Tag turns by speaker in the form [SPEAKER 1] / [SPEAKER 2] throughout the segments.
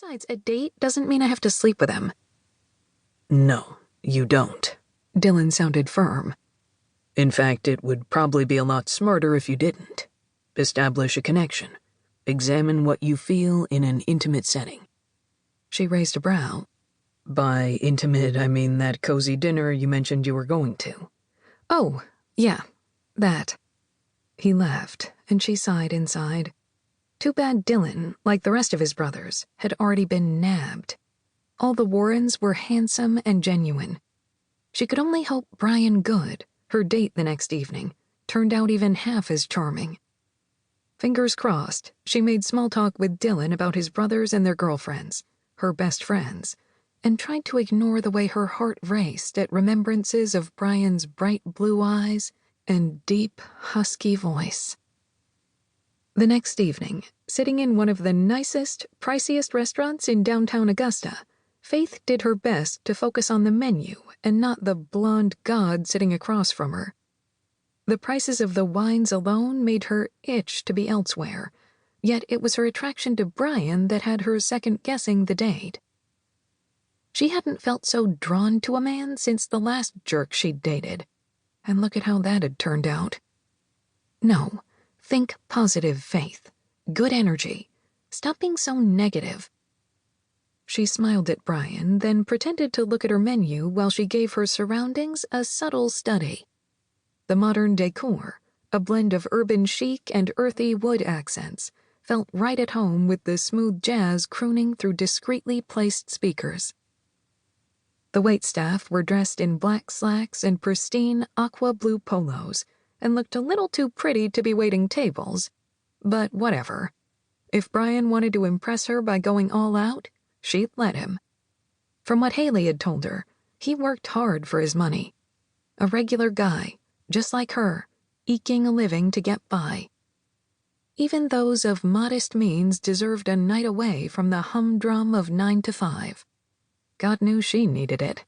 [SPEAKER 1] Besides, a date doesn't mean I have to sleep with him.
[SPEAKER 2] No, you don't.
[SPEAKER 1] Dylan sounded firm.
[SPEAKER 2] In fact, it would probably be a lot smarter if you didn't. Establish a connection. Examine what you feel in an intimate setting.
[SPEAKER 1] She raised a brow.
[SPEAKER 2] By intimate, I mean that cozy dinner you mentioned you were going to.
[SPEAKER 1] Oh, yeah, that. He laughed, and she sighed inside. Too bad Dylan, like the rest of his brothers, had already been nabbed. All the Warrens were handsome and genuine. She could only hope Brian Goode, her date the next evening, turned out even half as charming. Fingers crossed, she made small talk with Dylan about his brothers and their girlfriends, her best friends, and tried to ignore the way her heart raced at remembrances of Brian's bright blue eyes and deep, husky voice. The next evening, sitting in one of the nicest, priciest restaurants in downtown Augusta, Faith did her best to focus on the menu and not the blonde god sitting across from her. The prices of the wines alone made her itch to be elsewhere, yet it was her attraction to Brian that had her second-guessing the date. She hadn't felt so drawn to a man since the last jerk she'd dated, and look at how that had turned out. No, think positive, Faith. Good energy. Stop being so negative. She smiled at Brian, then pretended to look at her menu while she gave her surroundings a subtle study. The modern decor, a blend of urban chic and earthy wood accents, felt right at home with the smooth jazz crooning through discreetly placed speakers. The waitstaff were dressed in black slacks and pristine aqua blue polos and looked a little too pretty to be waiting tables, but whatever. If Brian wanted to impress her by going all out, she'd let him. From what Haley had told her, he worked hard for his money. A regular guy, just like her, eking a living to get by. Even those of modest means deserved a night away from the humdrum of 9 to 5. God knew she needed it.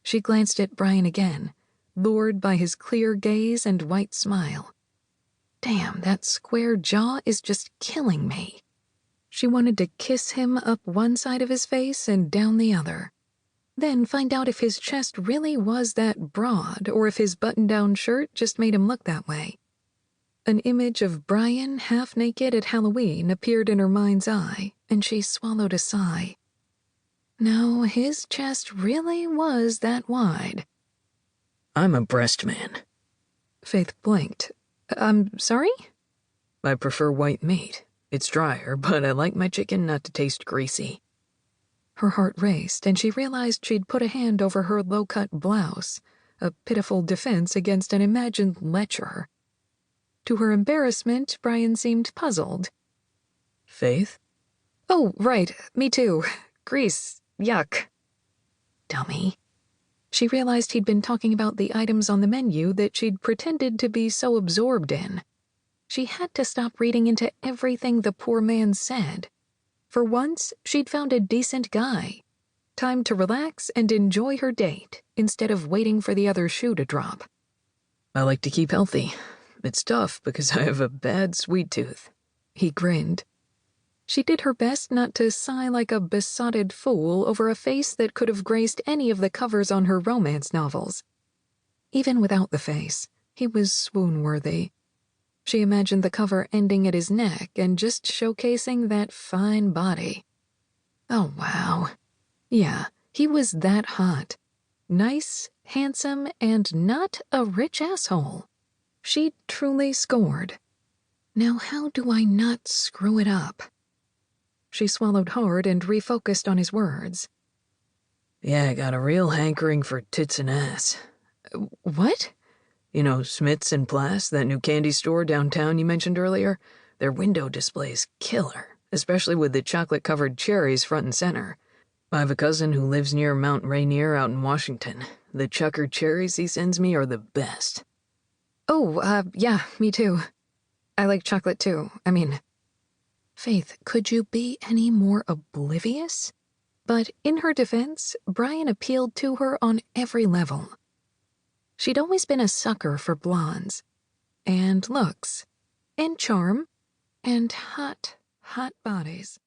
[SPEAKER 1] She glanced at Brian again, lured by his clear gaze and white smile. Damn, that square jaw is just killing me. She wanted to kiss him up one side of his face and down the other. Then find out if his chest really was that broad or if his button-down shirt just made him look that way. An image of Brian half-naked at Halloween appeared in her mind's eye, and she swallowed a sigh. No, his chest really was that wide.
[SPEAKER 2] I'm a breast man.
[SPEAKER 1] Faith blinked. I'm sorry?
[SPEAKER 2] I prefer white meat. It's drier, but I like my chicken not to taste greasy.
[SPEAKER 1] Her heart raced, and she realized she'd put a hand over her low-cut blouse, a pitiful defense against an imagined lecher. To her embarrassment, Brian seemed puzzled.
[SPEAKER 2] Faith?
[SPEAKER 1] Oh, right, me too. Grease. Yuck. Dummy. She realized he'd been talking about the items on the menu that she'd pretended to be so absorbed in. She had to stop reading into everything the poor man said. For once, she'd found a decent guy. Time to relax and enjoy her date, instead of waiting for the other shoe to drop.
[SPEAKER 2] I like to keep healthy. It's tough because I have a bad sweet tooth.
[SPEAKER 1] He grinned. She did her best not to sigh like a besotted fool over a face that could have graced any of the covers on her romance novels. Even without the face, he was swoon-worthy. She imagined the cover ending at his neck and just showcasing that fine body. Oh, wow. Yeah, he was that hot. Nice, handsome, and not a rich asshole. She'd truly scored. Now how do I not screw it up? She swallowed hard and refocused on his words.
[SPEAKER 2] Yeah, I got a real hankering for tits and ass.
[SPEAKER 1] What?
[SPEAKER 2] You know, Smith's and Plass, that new candy store downtown you mentioned earlier? Their window display's killer, especially with the chocolate-covered cherries front and center. I have a cousin who lives near Mount Rainier out in Washington. The chucker cherries he sends me are the best.
[SPEAKER 1] Oh, yeah, me too. I like chocolate too. Faith, could you be any more oblivious? But in her defense, Brian appealed to her on every level. She'd always been a sucker for blondes, and looks, and charm, and hot, hot bodies.